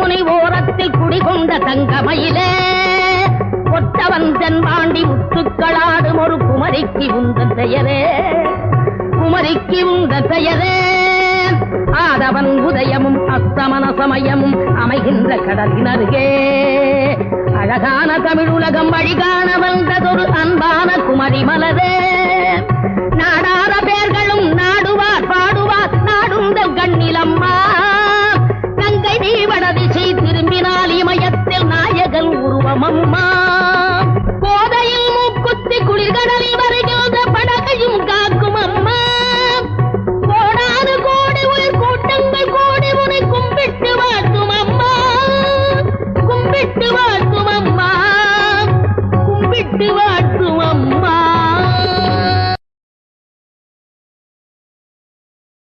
முனை ஓரத்தில் குடிகொண்ட தங்கமயிலே கொற்றவன் தென்பாண்டி முத்துக்களாடும் ஒரு குமரிக்கு உந்தன் பெயரே, குமரிக்கு உந்தன் பெயரே. ஆதவன் உதயமும் அஸ்தமன சமயமும் அமைகின்ற கடலினருகே அழகான தமிழ் உலகம் வழிகாண வந்ததொரு அன்பான குமரி மலரே. நாடாத பேர்களும்